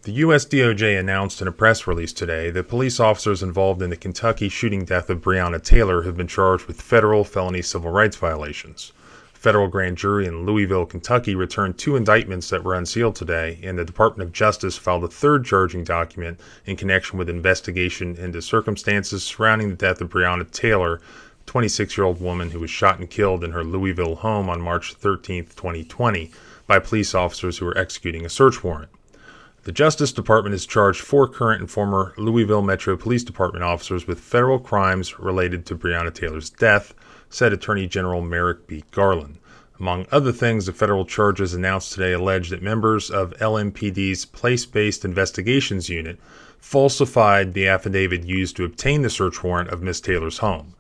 The U.S. DOJ announced in a press release today that police officers involved in the Kentucky shooting death of Breonna Taylor have been charged with federal felony civil rights violations. A federal grand jury in Louisville, Kentucky returned 2 indictments that were unsealed today, and the Department of Justice filed a 3rd charging document in connection with investigation into circumstances surrounding the death of Breonna Taylor, a 26-year-old woman who was shot and killed in her Louisville home on March 13, 2020, by police officers who were executing a search warrant. The Justice Department has charged 4 current and former Louisville Metro Police Department officers with federal crimes related to Breonna Taylor's death, said Attorney General Merrick B. Garland. Among other things, the federal charges announced today allege that members of LMPD's Place-Based Investigations Unit falsified the affidavit used to obtain the search warrant of Ms. Taylor's home,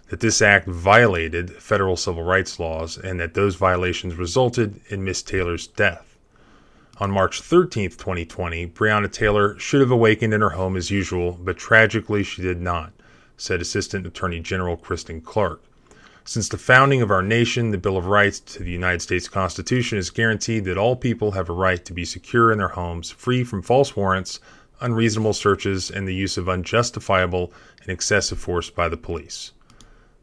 that this act violated federal civil rights laws, and that those violations resulted in Ms. Taylor's death. On March 13, 2020, Breonna Taylor should have awakened in her home as usual, but tragically she did not, said Assistant Attorney General Kristen Clark. Since the founding of our nation, the Bill of Rights to the United States Constitution has guaranteed that all people have a right to be secure in their homes, free from false warrants, unreasonable searches, and the use of unjustifiable and excessive force by the police.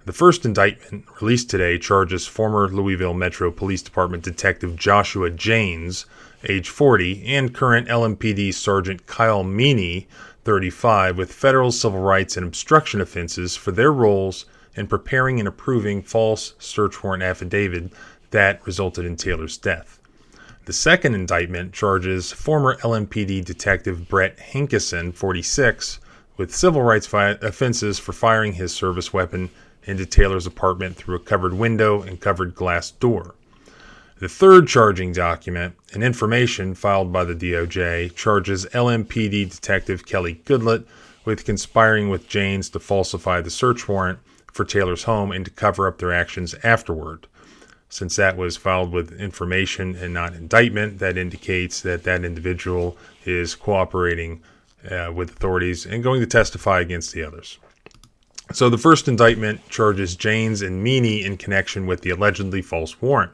The first indictment, released today, charges former Louisville Metro Police Department Detective Joshua Janes, age 40, and current LMPD Sergeant Kyle Meany, 35, with federal civil rights and obstruction offenses for their roles in preparing and approving false search warrant affidavit that resulted in Taylor's death. The second indictment charges former LMPD Detective Brett Hankison, 46, with civil rights offenses for firing his service weapon into Taylor's apartment through a covered window and covered glass door. The third charging document, an information filed by the DOJ, charges LMPD Detective Kelly Goodlett with conspiring with Janes to falsify the search warrant for Taylor's home and to cover up their actions afterward. Since that was filed with information and not indictment, that indicates that that individual is cooperating with authorities and going to testify against the others. So the first indictment charges Janes and Meany in connection with the allegedly false warrant.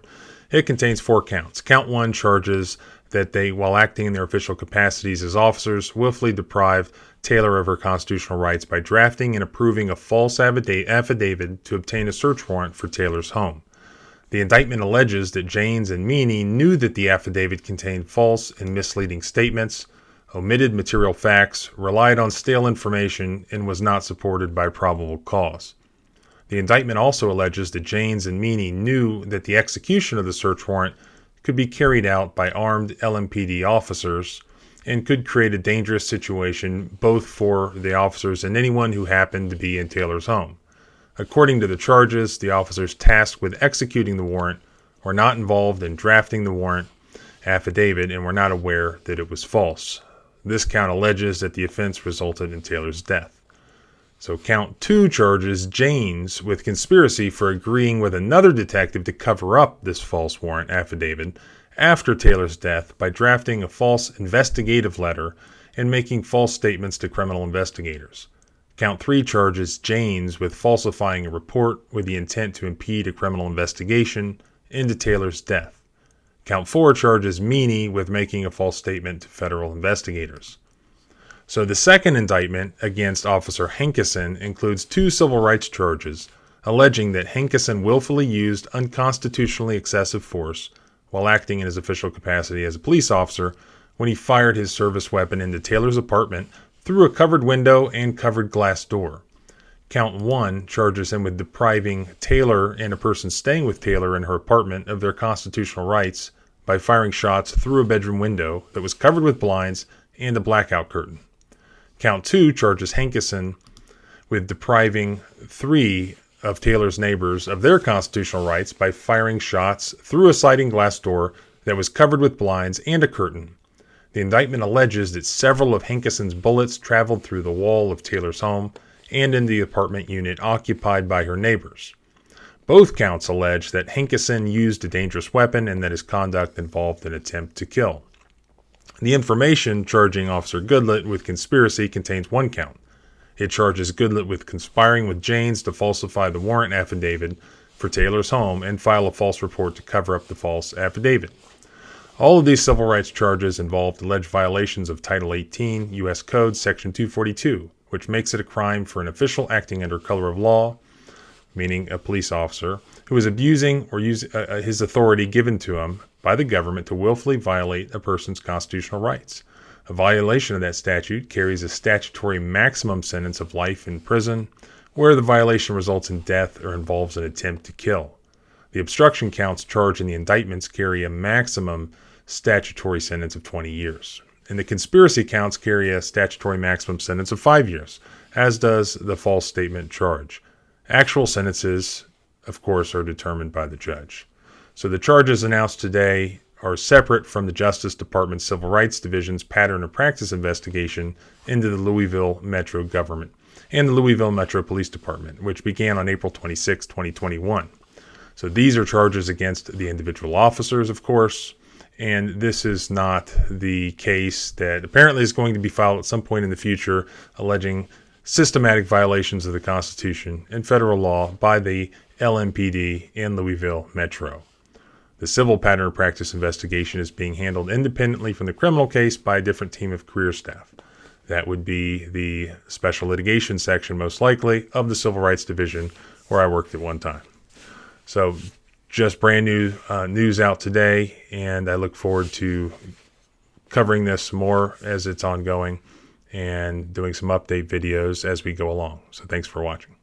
It contains 4 counts. Count 1 charges that they, while acting in their official capacities as officers, willfully deprived Taylor of her constitutional rights by drafting and approving a false affidavit to obtain a search warrant for Taylor's home. The indictment alleges that Janes and Meany knew that the affidavit contained false and misleading statements, omitted material facts, relied on stale information, and was not supported by probable cause. The indictment also alleges that Janes and Meany knew that the execution of the search warrant could be carried out by armed LMPD officers and could create a dangerous situation both for the officers and anyone who happened to be in Taylor's home. According to the charges, the officers tasked with executing the warrant were not involved in drafting the warrant affidavit and were not aware that it was false. This count alleges that the offense resulted in Taylor's death. So count 2 charges Janes with conspiracy for agreeing with another detective to cover up this false warrant affidavit after Taylor's death by drafting a false investigative letter and making false statements to criminal investigators. Count 3 charges Janes with falsifying a report with the intent to impede a criminal investigation into Taylor's death. Count 4 charges Meany with making a false statement to federal investigators. So the second indictment against Officer Hankison includes 2 civil rights charges alleging that Hankison willfully used unconstitutionally excessive force while acting in his official capacity as a police officer when he fired his service weapon into Taylor's apartment through a covered window and covered glass door. Count 1 charges him with depriving Taylor and a person staying with Taylor in her apartment of their constitutional rights by firing shots through a bedroom window that was covered with blinds and a blackout curtain. Count 2 charges Hankison with depriving 3 of Taylor's neighbors of their constitutional rights by firing shots through a sliding glass door that was covered with blinds and a curtain. The indictment alleges that several of Hankison's bullets traveled through the wall of Taylor's home and into the apartment unit occupied by her neighbors. Both counts allege that Hankison used a dangerous weapon and that his conduct involved an attempt to kill. The information charging Officer Goodlett with conspiracy contains 1 count. It charges Goodlett with conspiring with Janes to falsify the warrant affidavit for Taylor's home and file a false report to cover up the false affidavit. All of these civil rights charges involved alleged violations of Title 18 U.S. Code Section 242, which makes it a crime for an official acting under color of law, meaning a police officer, who is abusing or using his authority given to him by the government to willfully violate a person's constitutional rights. A violation of that statute carries a statutory maximum sentence of life in prison, where the violation results in death or involves an attempt to kill. The obstruction counts charged in the indictments carry a maximum statutory sentence of 20 years. And the conspiracy counts carry a statutory maximum sentence of 5 years, as does the false statement charge. Actual sentences, of course, are determined by the judge. So the charges announced today are separate from the Justice Department's Civil Rights Division's pattern of practice investigation into the Louisville Metro government and the Louisville Metro Police Department, which began on April 26, 2021. So these are charges against the individual officers, of course, and this is not the case that apparently is going to be filed at some point in the future alleging systematic violations of the Constitution and federal law by the LMPD and Louisville Metro. The civil pattern of practice investigation is being handled independently from the criminal case by a different team of career staff. That would be the special litigation section, most likely, of the Civil Rights Division, where I worked at one time. So just brand new news out today, and I look forward to covering this more as it's ongoing and doing some update videos as we go along. So thanks for watching.